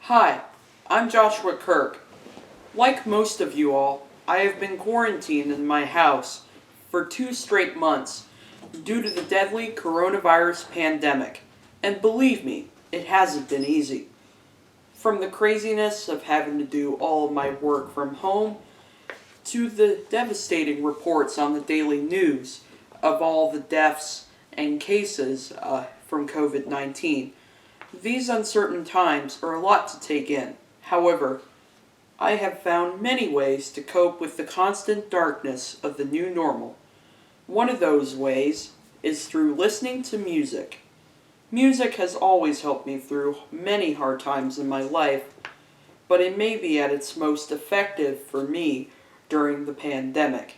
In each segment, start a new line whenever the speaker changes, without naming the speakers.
Hi, I'm Joshua Kirk. Like most of you all, I have been quarantined in my house for 2 straight months due to the deadly coronavirus pandemic. And believe me, it hasn't been easy. From the craziness of having to do all of my work from home to the devastating reports on the daily news of all the deaths and cases from COVID-19. These uncertain times are a lot to take in. However, I have found many ways to cope with the constant darkness of the new normal. One of those ways is through listening to music. Music has always helped me through many hard times in my life, but it may be at its most effective for me during the pandemic.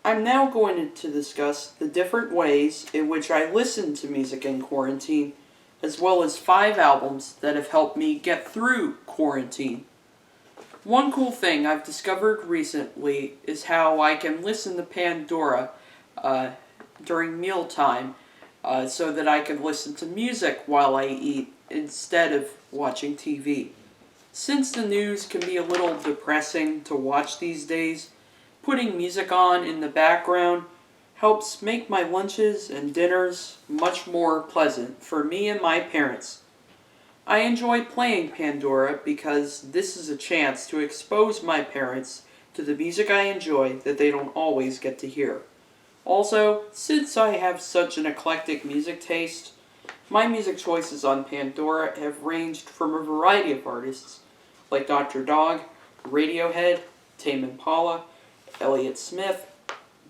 I'm now going to discuss the different ways in which I listen to music in quarantine, as well as 5 albums that have helped me get through quarantine. One cool thing I've discovered recently is how I can listen to Pandora during mealtime so that I can listen to music while I eat instead of watching TV. Since the news can be a little depressing to watch these days, putting music on in the background helps make my lunches and dinners much more pleasant for me and my parents. I enjoy playing Pandora because this is a chance to expose my parents to the music I enjoy that they don't always get to hear. Also, since I have such an eclectic music taste, my music choices on Pandora have ranged from a variety of artists like Dr. Dog, Radiohead, Tame Impala, Elliott Smith,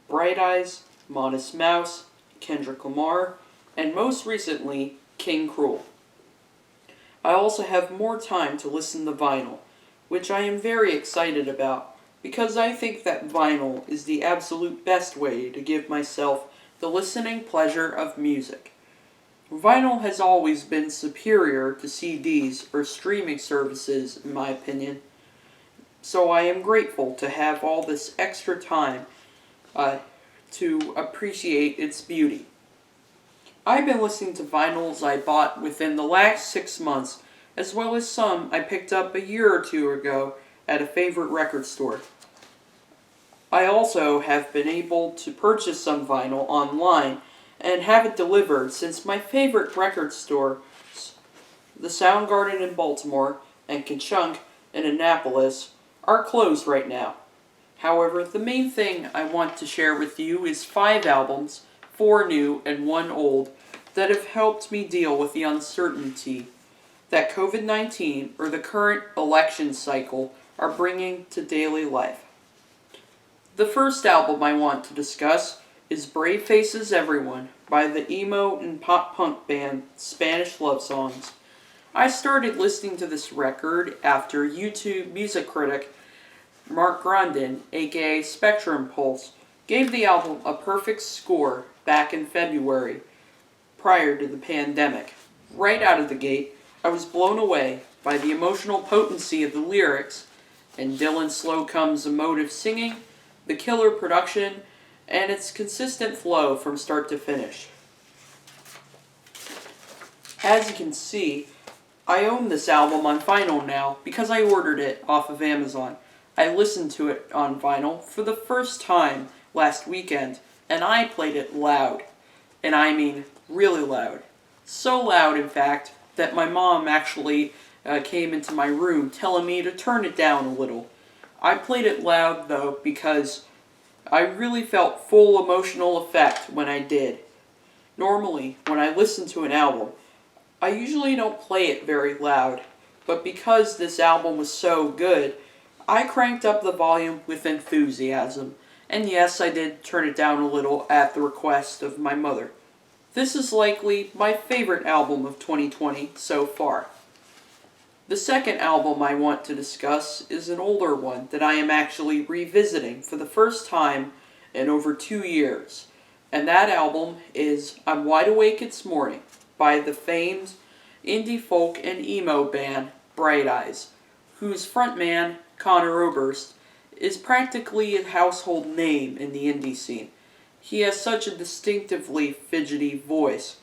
Bright Eyes, Modest Mouse, Kendrick Lamar, and most recently, King Cruel. I also have more time to listen to vinyl, which I am very excited about because I think that vinyl is the absolute best way to give myself the listening pleasure of music. Vinyl has always been superior to CDs or streaming services in my opinion, so I am grateful to have all this extra time to appreciate its beauty. I've been listening to vinyls I bought within the last 6 months, as well as some I picked up a year or two ago at a favorite record store. I also have been able to purchase some vinyl online and have it delivered since my favorite record stores, the Soundgarden in Baltimore and Ka-Chunk in Annapolis, are closed right now. However, the main thing I want to share with you is 5 albums, 4 new and 1 old, that have helped me deal with the uncertainty that COVID-19 or the current election cycle are bringing to daily life. The first album I want to discuss is Brave Faces Everyone by the emo and pop-punk band Spanish Love Songs. I started listening to this record after YouTube music critic Mark Grondin, aka Spectrum Pulse, gave the album a perfect score back in February, prior to the pandemic. Right out of the gate, I was blown away by the emotional potency of the lyrics and Dylan Slocum's emotive singing, the killer production, and its consistent flow from start to finish. As you can see, I own this album on vinyl now because I ordered it off of Amazon. I listened to it on vinyl for the first time last weekend, and I played it loud. And I mean really loud. So loud, in fact, that my mom actually came into my room telling me to turn it down a little. I played it loud, though, because I really felt full emotional effect when I did. Normally, when I listen to an album, I usually don't play it very loud, but because this album was so good, I cranked up the volume with enthusiasm, and yes, I did turn it down a little at the request of my mother. This is likely my favorite album of 2020 so far. The second album I want to discuss is an older one that I am actually revisiting for the first time in over 2 years, and that album is I'm Wide Awake It's Morning by the famed indie folk and emo band Bright Eyes, whose frontman, Connor Oberst, is practically a household name in the indie scene. He has such a distinctively fidgety voice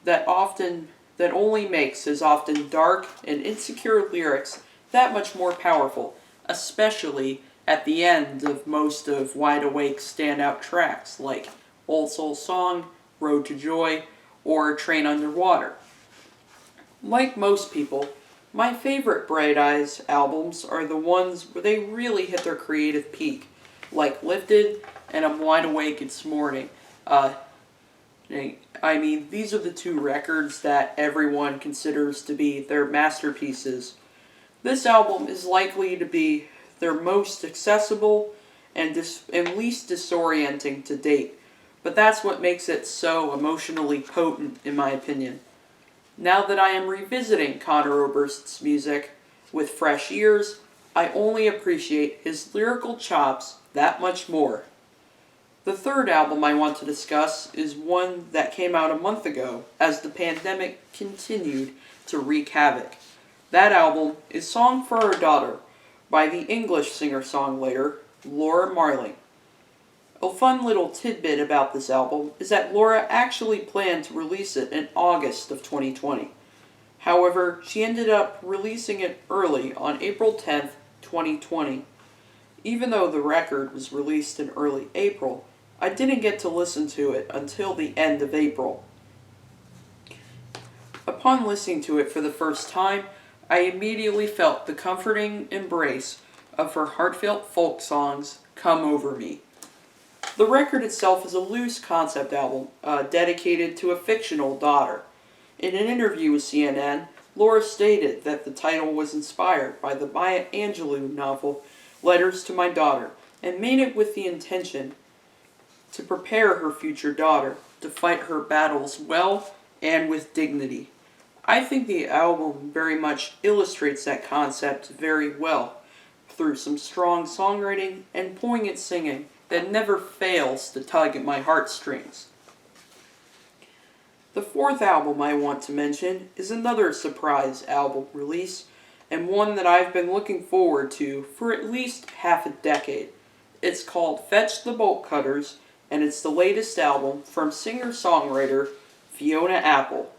that often that only makes his often dark and insecure lyrics that much more powerful, especially at the end of most of Wide Awake's standout tracks like Old Soul Song, Road to Joy, or Train Underwater. Like most people, my favorite Bright Eyes albums are the ones where they really hit their creative peak, like Lifted and I'm Wide Awake It's Morning. These are the two records that everyone considers to be their masterpieces. This album is likely to be their most accessible and least disorienting to date, but that's what makes it so emotionally potent, in my opinion. Now that I am revisiting Conor Oberst's music with fresh ears, I only appreciate his lyrical chops that much more. The third album I want to discuss is one that came out a month ago as the pandemic continued to wreak havoc. That album is Song for Our Daughter by the English singer-songwriter Laura Marling. A fun little tidbit about this album is that Laura actually planned to release it in August of 2020. However, she ended up releasing it early on April 10th, 2020. Even though the record was released in early April, I didn't get to listen to it until the end of April. Upon listening to it for the first time, I immediately felt the comforting embrace of her heartfelt folk songs come over me. The record itself is a loose concept album dedicated to a fictional daughter. In an interview with CNN, Laura stated that the title was inspired by the Maya Angelou novel Letters to My Daughter, and made it with the intention to prepare her future daughter to fight her battles well and with dignity. I think the album very much illustrates that concept very well through some strong songwriting and poignant singing that never fails to tug at my heartstrings. The fourth album I want to mention is another surprise album release, and one that I've been looking forward to for at least half a decade. It's called Fetch the Bolt Cutters, and it's the latest album from singer-songwriter Fiona Apple.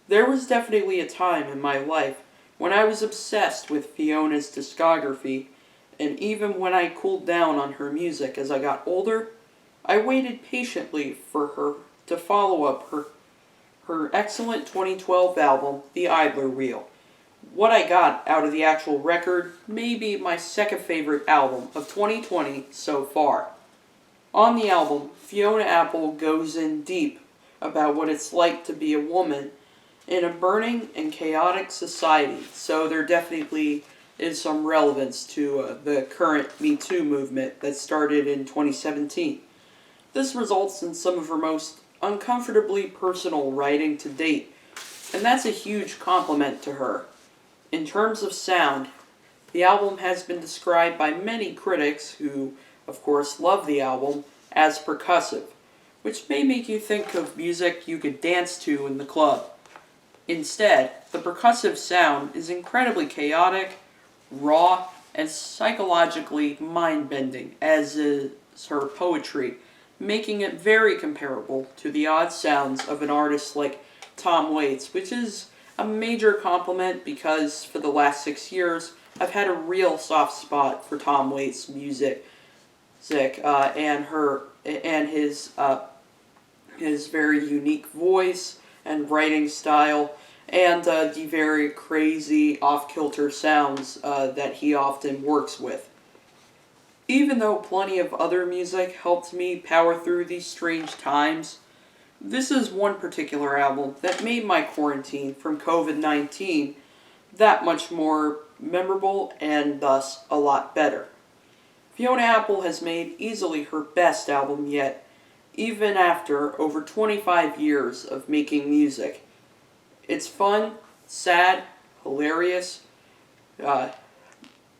There was definitely a time in my life when I was obsessed with Fiona's discography, and even when I cooled down on her music as I got older, I waited patiently for her to follow up her excellent 2012 album, The Idler Wheel. What I got out of the actual record may be my second favorite album of 2020 so far. On the album, Fiona Apple goes in deep about what it's like to be a woman in a burning and chaotic society, so there definitely is some relevance to the current Me Too movement that started in 2017. This results in some of her most uncomfortably personal writing to date, and that's a huge compliment to her. In terms of sound, the album has been described by many critics who, of course, love the album as percussive, which may make you think of music you could dance to in the club. Instead, the percussive sound is incredibly chaotic, raw, and psychologically mind-bending, as is her poetry, making it very comparable to the odd sounds of an artist like Tom Waits, which is a major compliment because for the last 6 years I've had a real soft spot for Tom Waits' music, and his very unique voice and writing style, and the very crazy off-kilter sounds that he often works with. Even though plenty of other music helped me power through these strange times, this is one particular album that made my quarantine from COVID-19 that much more memorable and thus a lot better. Fiona Apple has made easily her best album yet, even after over 25 years of making music. It's fun, sad, hilarious,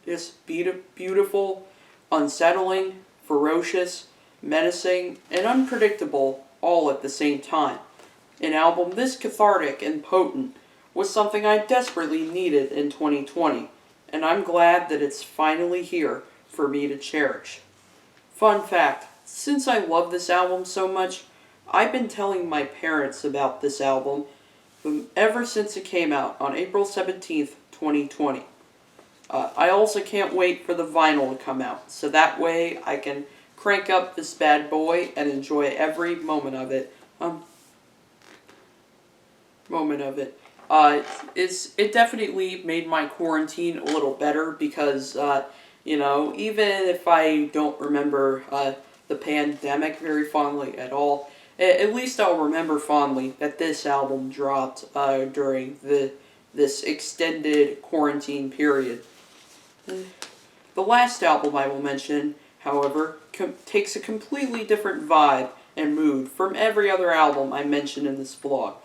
just beautiful, unsettling, ferocious, menacing, and unpredictable all at the same time. An album this cathartic and potent was something I desperately needed in 2020, and I'm glad that it's finally here for me to cherish. Fun fact, since I love this album so much, I've been telling my parents about this album ever since it came out on April 17th, 2020. I also can't wait for the vinyl to come out, so that way I can crank up this bad boy and enjoy every moment of it. It definitely made my quarantine a little better because, even if I don't remember the pandemic very fondly at all, at least I'll remember fondly that this album dropped during this extended quarantine period. The last album I will mention, however, takes a completely different vibe and mood from every other album I mentioned in this vlog.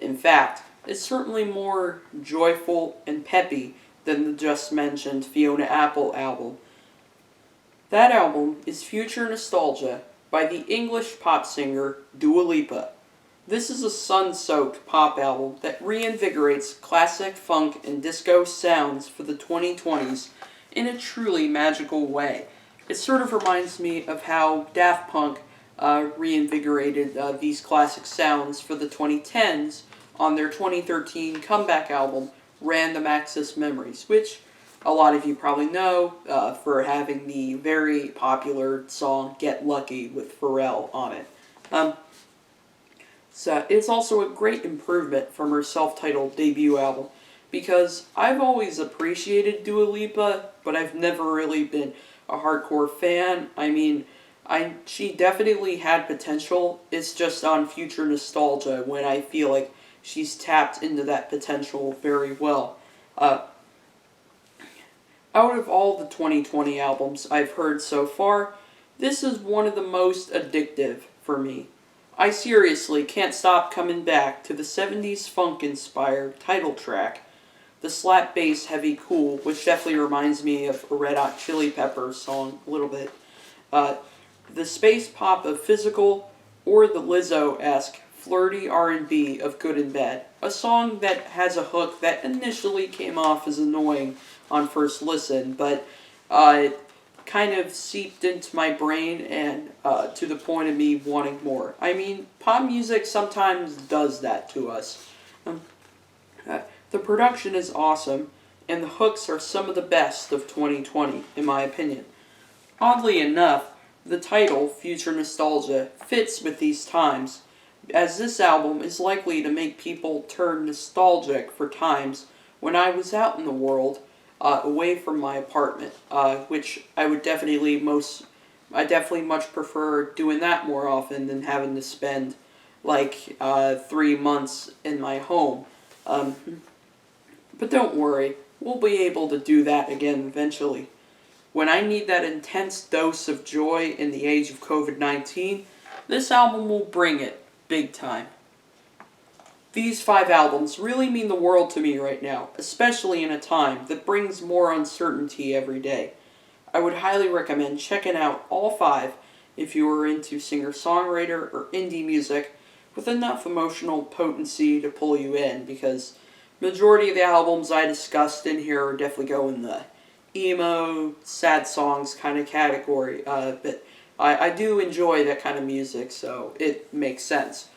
In fact, it's certainly more joyful and peppy than the just mentioned Fiona Apple album. That album is Future Nostalgia by the English pop singer Dua Lipa. This is a sun-soaked pop album that reinvigorates classic funk and disco sounds for the 2020s in a truly magical way. It sort of reminds me of how Daft Punk reinvigorated these classic sounds for the 2010s on their 2013 comeback album, Random Access Memories, which a lot of you probably know for having the very popular song Get Lucky with Pharrell on it. So it's also a great improvement from her self-titled debut album, because I've always appreciated Dua Lipa, but I've never really been a hardcore fan. I mean, she definitely had potential. It's just on Future Nostalgia when I feel like she's tapped into that potential very well. Out of all the 2020 albums I've heard so far, this is one of the most addictive for me. I seriously can't stop coming back to the 70s funk-inspired title track, the slap bass heavy cool, which definitely reminds me of a Red Hot Chili Peppers song a little bit, the space pop of Physical, or the Lizzo-esque flirty R&B of Good and Bad, a song that has a hook that initially came off as annoying on first listen, but it kind of seeped into my brain and to the point of me wanting more. I mean, pop music sometimes does that to us. The production is awesome, and the hooks are some of the best of 2020, in my opinion. Oddly enough, the title, Future Nostalgia, fits with these times, as this album is likely to make people turn nostalgic for times when I was out in the world, away from my apartment, which I definitely much prefer doing that more often than having to spend 3 months in my home. But don't worry, we'll be able to do that again eventually. When I need that intense dose of joy in the age of COVID-19, this album will bring it, big time. These 5 albums really mean the world to me right now, especially in a time that brings more uncertainty every day. I would highly recommend checking out all 5 if you are into singer-songwriter or indie music with enough emotional potency to pull you in, because majority of the albums I discussed in here definitely go in the emo, sad songs kind of category, but I do enjoy that kind of music, so it makes sense.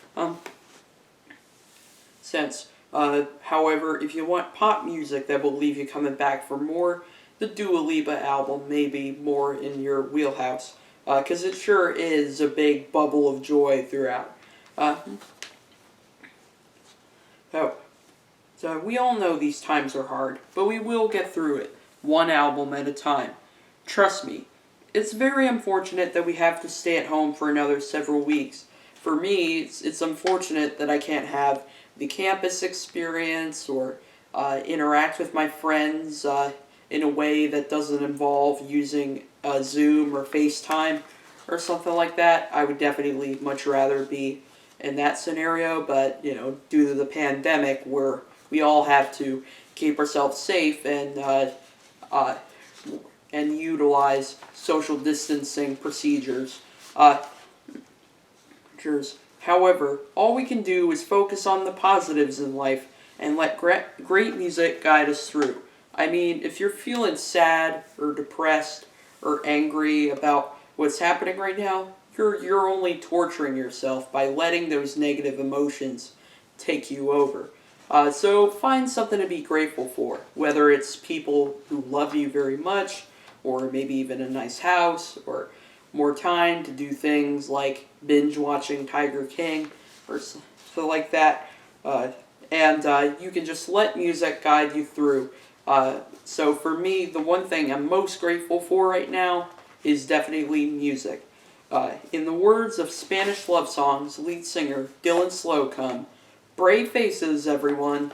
However, if you want pop music that will leave you coming back for more, the Dua Lipa album may be more in your wheelhouse, because it sure is a big bubble of joy throughout. So we all know these times are hard, but we will get through it, one album at a time. Trust me, it's very unfortunate that we have to stay at home for another several weeks. For me, it's unfortunate that I can't have the campus experience or interact with my friends in a way that doesn't involve using Zoom or FaceTime or something like that. I would definitely much rather be in that scenario, but due to the pandemic, we all have to keep ourselves safe and utilize social distancing procedures. However, all we can do is focus on the positives in life and let great music guide us through. I mean, if you're feeling sad or depressed or angry about what's happening right now, you're only torturing yourself by letting those negative emotions take you over. So find something to be grateful for, whether it's people who love you very much, or maybe even a nice house, or more time to do things like binge watching Tiger King, or something like that. And you can just let music guide you through. So for me, the one thing I'm most grateful for right now is definitely music. In the words of Spanish love songs lead singer Dylan Slocum, brave faces, everyone.